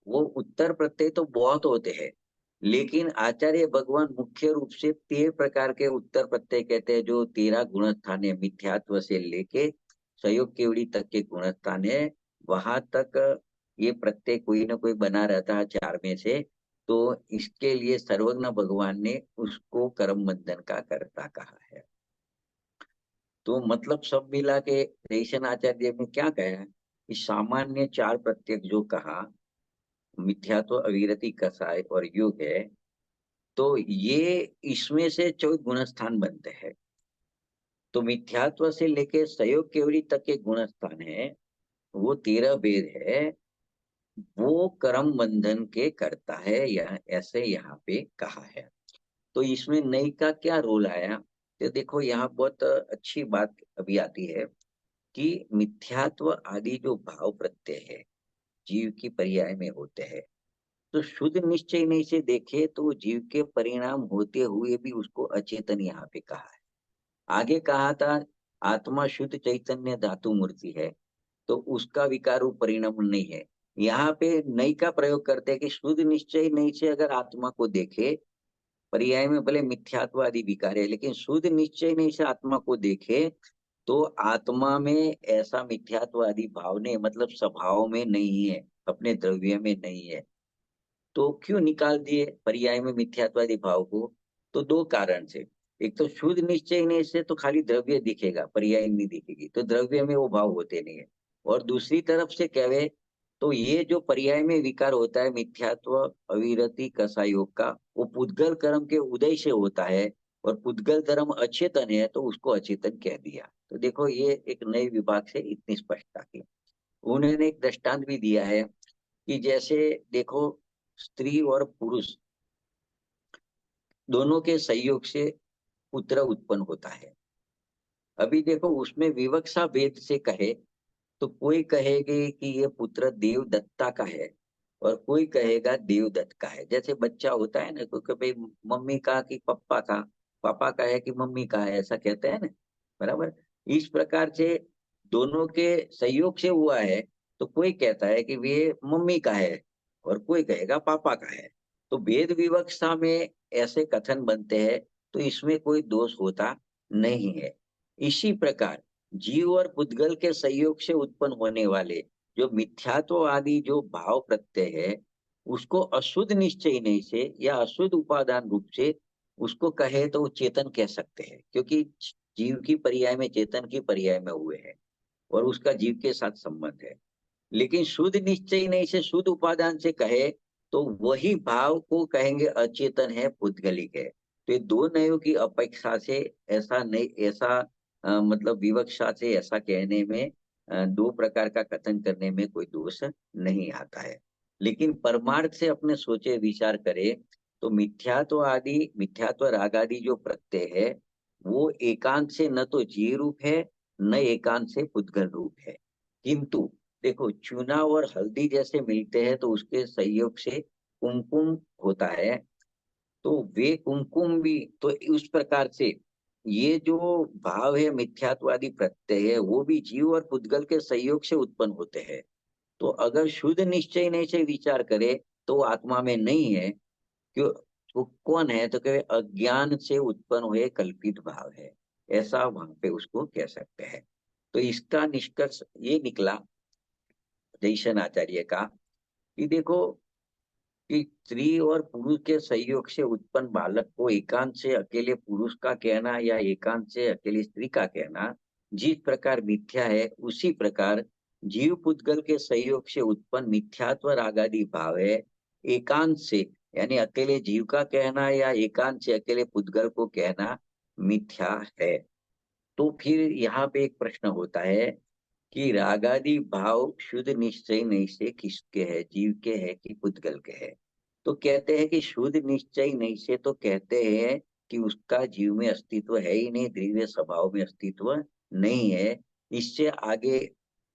वो उत्तर प्रत्यय तो बहुत होते हैं, लेकिन आचार्य भगवान मुख्य रूप से 13 प्रकार के उत्तर प्रत्यय कहते हैं, जो 13 गुणस्थान है, मिथ्यात्व से लेके संयोग केवड़ी तक के गुणस्थान है, वहां तक ये प्रत्यय कोई ना कोई बना रहता है चार में से। तो इसके लिए सर्वज्ञ भगवान ने उसको कर्म बंधन का कर्ता कहा है। तो मतलब सब मिला के रेशन आचार्य ने क्या कहा है कि सामान्य चार प्रत्यय जो कहा, मिथ्यात्व अविरति कसाय और युग है, तो ये इसमें से 24 गुणस्थान बनते हैं। तो मिथ्यात्व से लेके संयोग केवड़ी तक के गुणस्थान है, वो 13 भेद है, वो कर्म बंधन के करता है, या ऐसे यहाँ पे कहा है। तो इसमें नई का क्या रोल आया? तो देखो यहाँ बहुत अच्छी बात अभी आती है कि मिथ्यात्व आदि जो भाव प्रत्यय है, जीव की पर्याय में होते हैं, तो शुद्ध निश्चय नहीं से देखे तो जीव के परिणाम होते हुए भी उसको अचेतन यहाँ पे कहा है। आगे कहा था आत्मा शुद्ध चैतन्य धातु मूर्ति है, तो उसका विकार रूप परिणाम नहीं है। यहाँ पे नई का प्रयोग करते हैं कि शुद्ध निश्चय नहीं से अगर आत्मा को देखे, पर्याय में भले मिथ्यात्व आदि विकार है, लेकिन शुद्ध निश्चय नहीं से आत्मा को देखे, तो आत्मा में ऐसा मिथ्यात्व आदि भाव नहीं, मतलब स्वभाव में नहीं है, अपने द्रव्य में नहीं है। तो क्यों निकाल दिए पर्याय में मिथ्यात्वादी भाव को? तो दो कारण से। एक तो शुद्ध निश्चय ने से तो खाली द्रव्य दिखेगा, पर्याय नहीं दिखेगी, तो द्रव्य में वो भाव होते नहीं है। और दूसरी तरफ से कहे तो ये जो पर्याय में विकार होता है मिथ्यात्व अविरति कसायोग का, वो पुद्गल कर्म के उदय से होता है, और पुद्गल कर्म अचेतन है, तो उसको अचेतन कह दिया। तो देखो ये एक नए विभाग से इतनी स्पष्टता की। उन्होंने एक दृष्टांत भी दिया है कि जैसे देखो, स्त्री और पुरुष दोनों के संयोग से पुत्र उत्पन्न होता है। अभी देखो उसमें विवक्षा भेद से कहे तो कोई कहेगे कि ये पुत्र देवदत्ता का है, और कोई कहेगा देवदत्त का है। जैसे बच्चा होता है ना, कोई भाई मम्मी का कि पापा का, पापा का है कि मम्मी का है, ऐसा कहते हैं ना, बराबर। इस प्रकार से दोनों के संयोग से हुआ है, तो कोई कहता है कि ये मम्मी का है, और कोई कहेगा पापा का है। तो भेद विवक्षा में ऐसे कथन बनते हैं, तो इसमें कोई दोष होता नहीं है। इसी प्रकार जीव और पुद्गल के संयोग से उत्पन्न होने वाले जो मिथ्यात्व आदि जो भाव प्रत्यय है, उसको अशुद्ध निश्चय नहीं से या अशुद्ध उपादान रूप से उसको कहे तो वो चेतन कह सकते हैं, क्योंकि जीव की पर्याय में चेतन की पर्याय में हुए हैं, और उसका जीव के साथ संबंध है। लेकिन शुद्ध निश्चय नहीं से शुद्ध उपादान से कहे तो वही भाव को कहेंगे अचेतन है, पुद्गलिक है। तो ये दो नयों की अपेक्षा से ऐसा नहीं, ऐसा मतलब विवक्षा से ऐसा कहने में, दो प्रकार का कथन करने में कोई दोष नहीं आता है। लेकिन परमार्थ से अपने सोचे विचार करें तो मिथ्यात्व राग आदि जो प्रत्यय है वो एकांत से न तो जीव रूप है, न एकांत से पुद्गल रूप है। किंतु देखो, चूना और हल्दी जैसे मिलते हैं तो उसके संयोग से कुमकुम होता है, तो वे कुमकुम भी तो उस प्रकार से ये जो भाव है मिथ्यात्वादी प्रत्यय है वो भी जीव और पुद्गल के संयोग से उत्पन्न होते हैं। तो अगर शुद्ध निश्चय नहीं से विचार करे तो वो आत्मा में नहीं है। क्यों? वो कौन है? तो कहे अज्ञान से उत्पन्न हुए कल्पित भाव है, ऐसा वहां पे उसको कह सकते हैं। तो इसका निष्कर्ष ये निकला जैसन आचार्य का कि देखो कि स्त्री और पुरुष के संयोग से उत्पन्न बालक को एकांत से अकेले पुरुष का कहना या एकांत से अकेले स्त्री का कहना जिस प्रकार मिथ्या है, उसी प्रकार जीव पुद्गल के संयोग से उत्पन्न मिथ्यात्व रागादि भाव है एकांत से, यानी अकेले जीव का कहना या एकांत से अकेले पुद्गल को कहना मिथ्या है। तो फिर यहाँ पे एक प्रश्न होता है कि रागादि भाव शुद्ध निश्चय नहीं से किसके है, जीव के है कि पुद्गल के है? तो कहते हैं कि शुद्ध निश्चय नहीं से तो कहते हैं कि उसका जीव में अस्तित्व है ही नहीं, द्रव्य स्वभाव में अस्तित्व नहीं है। इससे आगे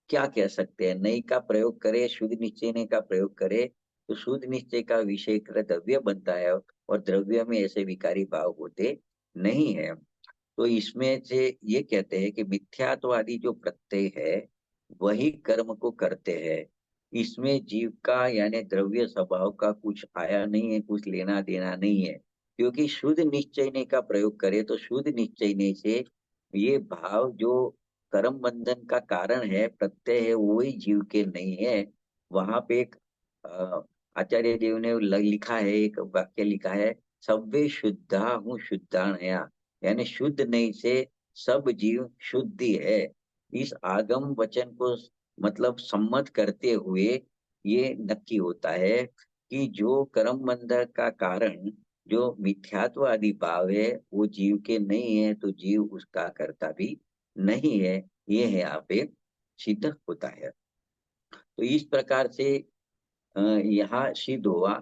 क्या कह सकते हैं? नहीं का प्रयोग करे, शुद्ध निश्चय नहीं का प्रयोग करे तो शुद्ध निश्चय का विषय द्रव्य बनता है और द्रव्य में ऐसे विकारी भाव होते नहीं है। तो इसमें से ये कहते हैं कि मिथ्यात्वादी जो प्रत्यय है वही कर्म को करते हैं, इसमें जीव का यानी द्रव्य स्वभाव का कुछ आया नहीं है, कुछ लेना देना नहीं है। क्योंकि शुद्ध निश्चय का प्रयोग करे तो शुद्ध निश्चय से ये भाव जो कर्म बंधन का कारण है, प्रत्यय है, वही जीव के नहीं है। वहां पे एक आचार्य देव ने लिखा है, एक वाक्य लिखा है, सव्वे शुद्धा हूँ शुद्धाणया, यानी शुद्ध नहीं से सब जीव शुद्धि है। इस आगम वचन को मतलब सम्मत करते हुए ये नक्की होता है कि जो कर्म बंधन का कारण जो मिथ्यात्व आदि भाव है वो जीव के नहीं है, तो जीव उसका कर्ता भी नहीं है। ये है यहाँ पे सिद्ध होता है। तो इस प्रकार से यहाँ सिद्ध हुआ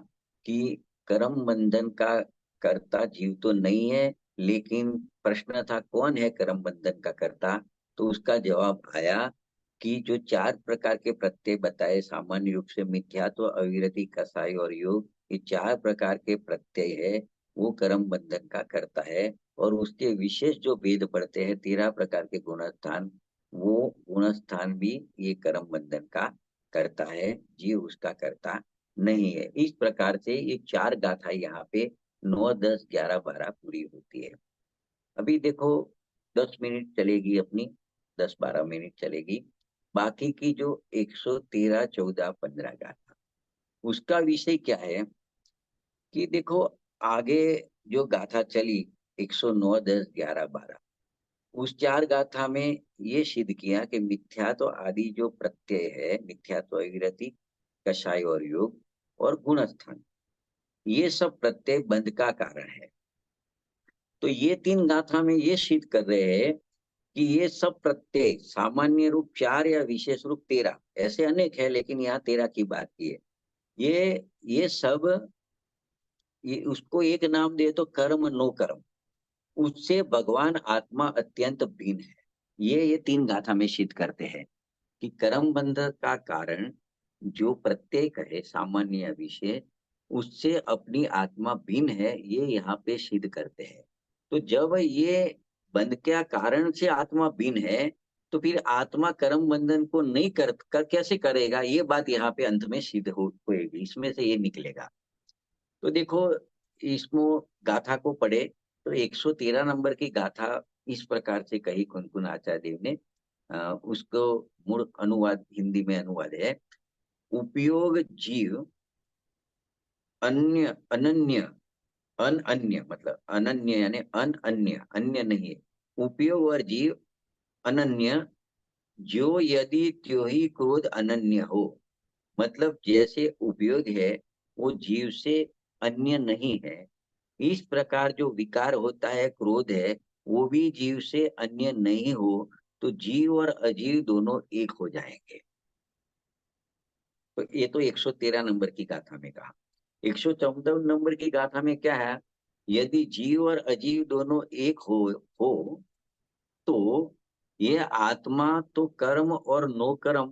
कि कर्म बंधन का कर्ता जीव तो नहीं है। लेकिन प्रश्न था कौन है कर्म बंधन का कर्ता? तो उसका जवाब आया कि जो चार प्रकार के प्रत्यय बताए, सामान्य रूप से मिथ्यात्व, अविरति, कसाई और योग, ये चार प्रकार के प्रत्यय है वो कर्म बंधन का कर्ता है। और उसके विशेष जो भेद पड़ते हैं 13 प्रकार के गुणस्थान, वो गुणस्थान भी ये कर्म बंधन का करता है, जीव उसका करता नहीं है। इस प्रकार से ये चार गाथा यहाँ पे 9, 10, 11, 12 पूरी होती है। अभी देखो 10 मिनट चलेगी अपनी, 10-12 मिनट चलेगी। बाकी की जो 113, 14, 15 गाथा, उसका विषय क्या है कि देखो आगे जो गाथा चली 109, 10, 11, 12, उस चार गाथा में ये सिद्ध किया कि मिथ्यात्व आदि जो प्रत्यय है, मिथ्यात्व, विरति, कषाय और योग और गुणस्थान, ये सब प्रत्यय बंध का कारण है। तो ये तीन गाथा में ये सिद्ध कर रहे हैं कि ये सब प्रत्यय सामान्य रूप 4 या विशेष रूप 13, ऐसे अनेक है लेकिन यहाँ 13 की बात की है। ये सब, ये उसको एक नाम दे तो कर्म नो कर्म, उससे भगवान आत्मा अत्यंत भिन्न है। ये तीन गाथा में सिद्ध करते हैं कि कर्म बंध का कारण जो प्रत्येक है सामान्य विषय, उससे अपनी आत्मा भिन्न है, ये यहाँ पे सिद्ध करते हैं। तो जब ये बंध के कारण से आत्मा भिन्न है तो फिर आत्मा कर्म बंधन को नहीं कर कैसे करेगा? ये बात यहाँ पे अंत में सिद्ध होएगी, इसमें से ये निकलेगा। तो देखो इसको गाथा को पढ़े तो 113 नंबर की गाथा इस प्रकार से कही कुनकुन आचार्य देव ने। उसको मूल अनुवाद हिंदी में अनुवाद है, उपयोग जीव अन्य अनन्य, अनन्य मतलब अनन्य यानी अन्य अन्य नहीं है, उपयोग और जीव अनन्य, जो यदि त्यो ही क्रोध अनन्य हो। मतलब जैसे उपयोग है वो जीव से अन्य नहीं है, इस प्रकार जो विकार होता है क्रोध है वो भी जीव से अन्य नहीं हो तो जीव और अजीव दोनों एक हो जाएंगे। तो ये तो 113 नंबर की गाथा में कहा। 114 नंबर की गाथा में क्या है, यदि जीव और अजीव दोनों एक हो तो ये आत्मा तो कर्म और नो कर्म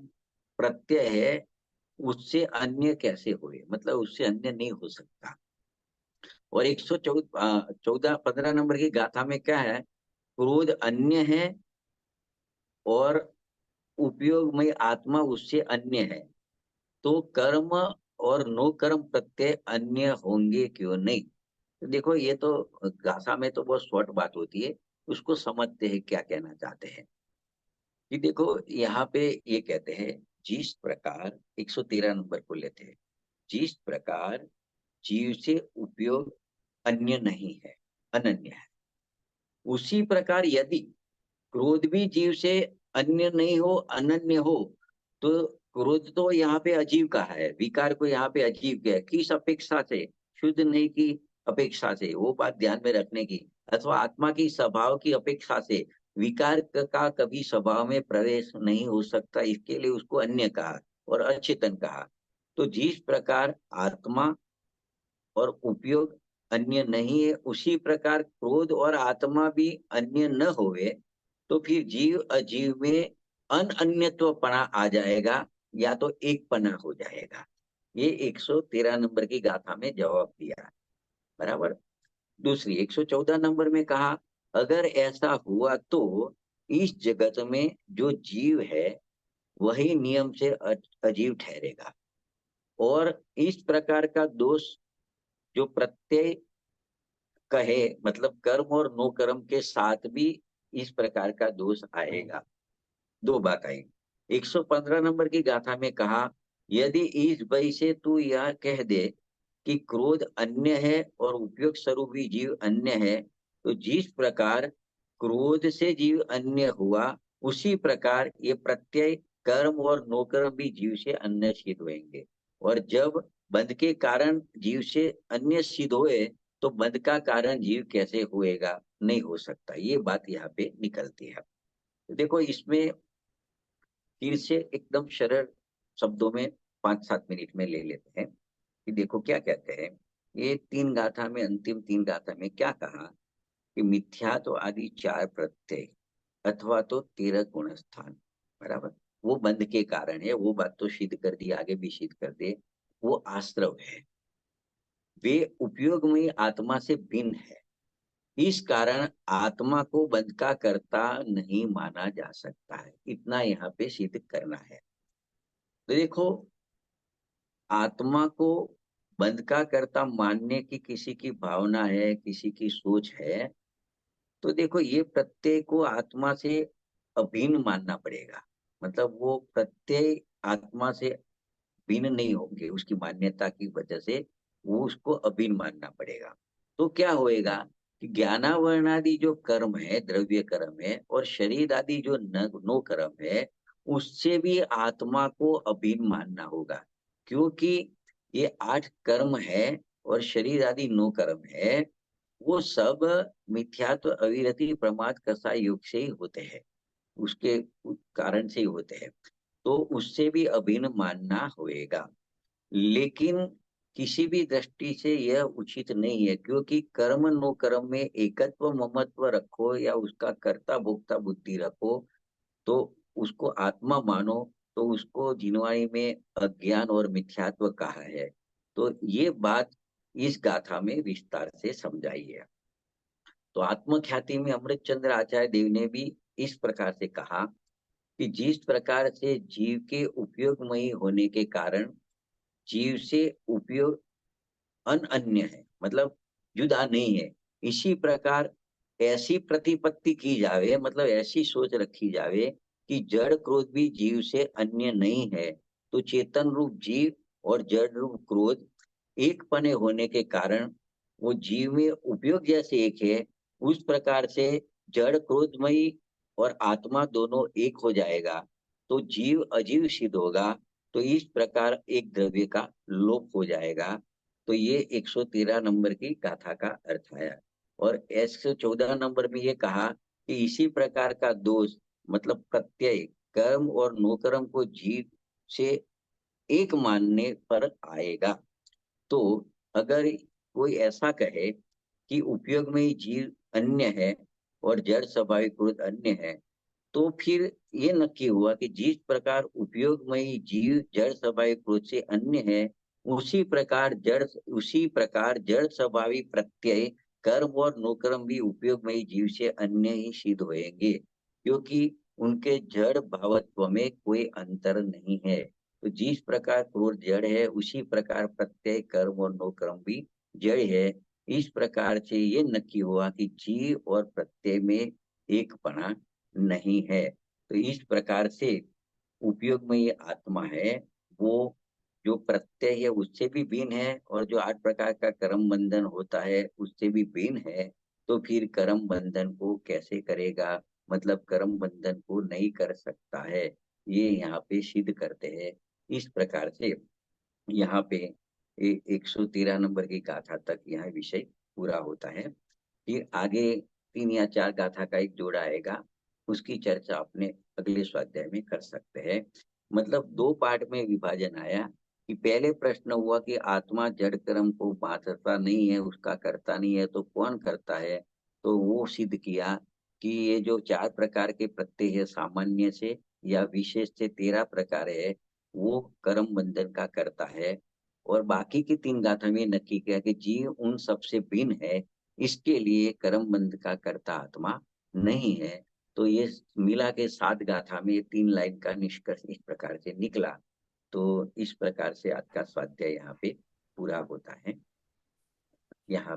प्रत्यय है, उससे अन्य कैसे हुए, मतलब उससे अन्य नहीं हो सकता। और 114 नंबर की गाथा में क्या है, क्रोध अन्य है और उपयोग में आत्मा उससे अन्य है, तो कर्म और नो कर्म प्रत्यय अन्य होंगे क्यों नहीं। तो देखो ये तो गाथा में तो बहुत शॉर्ट बात होती है, उसको समझते हैं क्या कहना चाहते हैं। कि देखो यहाँ पे ये कहते हैं, जिस प्रकार 113 नंबर को लेते हैं, जिस प्रकार जीव से उपयोग अन्य नहीं है, अनन्य है, उसी प्रकार यदि क्रोध भी जीव से अन्य नहीं हो, अनन्य हो, तो क्रोध तो यहाँ पे अजीव का है, विकार को यहाँ पे अजीव का है, किस अपेक्षा से, शुद्ध नहीं की अपेक्षा से, वो बात ध्यान में रखने की, अथवा आत्मा की स्वभाव की अपेक्षा से विकार का कभी स्वभाव में प्रवेश नहीं हो सकता, इसके लिए उसको अन्य कहा और अचेतन कहा। तो जिस प्रकार आत्मा और उपयोग अन्य नहीं है, उसी प्रकार क्रोध और आत्मा भी अन्य न होवे, तो फिर जीव अजीव में अनन्यत्वपना आ जाएगा, या तो एक पना हो जाएगा। ये 113 नंबर की गाथा में जवाब दिया, बराबर। दूसरी 114 नंबर में कहा, अगर ऐसा हुआ तो इस जगत में जो जीव है वही नियम से अजीव ठहरेगा, और इस प्रकार का दोष जो प्रत्यय कहे, मतलब कर्म और नो कर्म के साथ भी इस प्रकार का दोष आएगा। दो बात आई। 115 नंबर की गाथा में कहा, यदि इस वजह से तू यह कह दे कि क्रोध अन्य है और उपयोग स्वरूप भी जीव अन्य है, तो जिस प्रकार क्रोध से जीव अन्य हुआ, उसी प्रकार ये प्रत्यय कर्म और नो कर्म भी जीव से अन्य सिद्ध होंगे। और जब बंध के कारण जीव से अन्य सिद्ध हुए, तो बंध का कारण जीव कैसे हुएगा, नहीं हो सकता। ये बात यहाँ पे निकलती है। तो देखो इसमें फिर से एकदम सरल शब्दों में 5-7 मिनट में ले लेते हैं कि देखो क्या कहते हैं। ये तीन गाथा में, अंतिम तीन गाथा में क्या कहा कि मिथ्या तो आदि चार प्रत्यय अथवा तो 13 गुण स्थान, बराबर, वो बंध के कारण है, वो बात तो सिद्ध कर दी, आगे भी सिद्ध कर दे। वो आश्रव है, वे उपयोग में आत्मा से भिन्न है, इस कारण आत्मा को बंध का कर्ता नहीं माना जा सकता है, इतना यहाँ पे सिद्ध करना है। तो देखो, आत्मा को बंध का कर्ता मानने की किसी की भावना है, किसी की सोच है, तो देखो ये प्रत्यय को आत्मा से अभिन्न मानना पड़ेगा। मतलब वो प्रत्यय आत्मा से भिन्न नहीं होंगे, उसकी मान्यता की वजह से वो उसको अभिन्न मानना पड़ेगा। तो क्या होएगा कि ज्ञानावरण आदि जो कर्म है, द्रव्य कर्म है, और शरीर आदि जो न नो कर्म है, उससे भी आत्मा को अभिन्न मानना होगा। क्योंकि ये 8 कर्म है और शरीर आदि नो कर्म है, वो सब मिथ्यात्व अविरति प्रमाद कसा योग से ही होते हैं, उसके कारण से ही होते हैं। तो उससे भी अभिन्न मानना होएगा। लेकिन किसी भी दृष्टि से यह उचित नहीं है, क्योंकि कर्म नो कर्म में एकत्व ममत्व रखो या उसका कर्ता भोक्ता बुद्धि रखो, तो उसको आत्मा मानो, तो उसको जिनवाणी में अज्ञान और मिथ्यात्व कहा है। तो ये बात इस गाथा में विस्तार से समझाई है। तो आत्मख्याति में अमृत चंद्र आचार्य देव ने भी इस प्रकार से कहा कि जिस प्रकार से जीव के उपयोगमयी होने के कारण जीव से उपयोग अनन्य है, मतलब जुदा नहीं है, इसी प्रकार ऐसी प्रतिपत्ति की जावे, मतलब ऐसी सोच रखी जावे कि जड़ क्रोध भी जीव से अन्य नहीं है, तो चेतन रूप जीव और जड़ रूप क्रोध एक पने होने के कारण वो जीव में उपयोग जैसे एक है, उस प्रकार से जड़ क्रोधमयी और आत्मा दोनों एक हो जाएगा, तो जीव अजीव सिद्ध होगा। तो इस प्रकार एक द्रव्य का लोप हो जाएगा। तो ये 113 नंबर की गाथा का अर्थ आया। और 114 नंबर में ये कहा कि इसी प्रकार का दोष मतलब प्रत्यय कर्म और नोकर्म को जीव से एक मानने पर आएगा। तो अगर कोई ऐसा कहे कि उपयोग में ही जीव अन्य है और जड़ स्वाभाविक क्रोध अन्य है, तो फिर ये नक्की हुआ कि जिस प्रकार उपयोगमयी जीव जड़ स्वाभाविक क्रोध से अन्य है, उसी प्रकार जड़ स्वाभाविक प्रत्यय कर्म और नोकर्म भी उपयोगमयी जीव से अन्य ही सिद्ध होएंगे, क्योंकि उनके जड़ भावत्व में कोई अंतर नहीं है। तो जिस प्रकार क्रोध जड़ है, उसी प्रकार प्रत्यय कर्म और नोकर्म भी जड़ है। इस प्रकार से ये नक्की हुआ कि जीव और प्रत्यय में एकपणा नहीं है। तो इस प्रकार से उपयोग में ये आत्मा है, वो जो प्रत्यय है उससे भी भिन्न है, और जो 8 प्रकार का कर्म बंधन होता है उससे भी भिन्न है। तो फिर कर्म बंधन को कैसे करेगा, मतलब कर्म बंधन को नहीं कर सकता है, ये यहाँ पे सिद्ध करते हैं। इस प्रकार से यहाँ पे 113 नंबर की गाथा तक यह विषय पूरा होता है। फिर आगे 3 या 4 गाथा का एक जोड़ा आएगा, उसकी चर्चा अपने अगले स्वाध्याय में कर सकते हैं। मतलब 2 पार्ट में विभाजन आया कि पहले प्रश्न हुआ कि आत्मा जड़ कर्म को बांधता नहीं है, उसका करता नहीं है, तो कौन करता है। तो वो सिद्ध किया कि ये जो 4 प्रकार के प्रत्यय है सामान्य से या विशेष से 13 प्रकार है, वो कर्म बंधन का करता है। और बाकी की 3 गाथा में नक्की किया कि जीव उन सबसे भिन्न है, इसके लिए कर्म बंध का कर्ता आत्मा नहीं है। तो ये मिला के 7 गाथा में 3 लाइन का निष्कर्ष इस प्रकार से निकला। तो इस प्रकार से आज का स्वाध्याय यहाँ पे पूरा होता है। यहाँ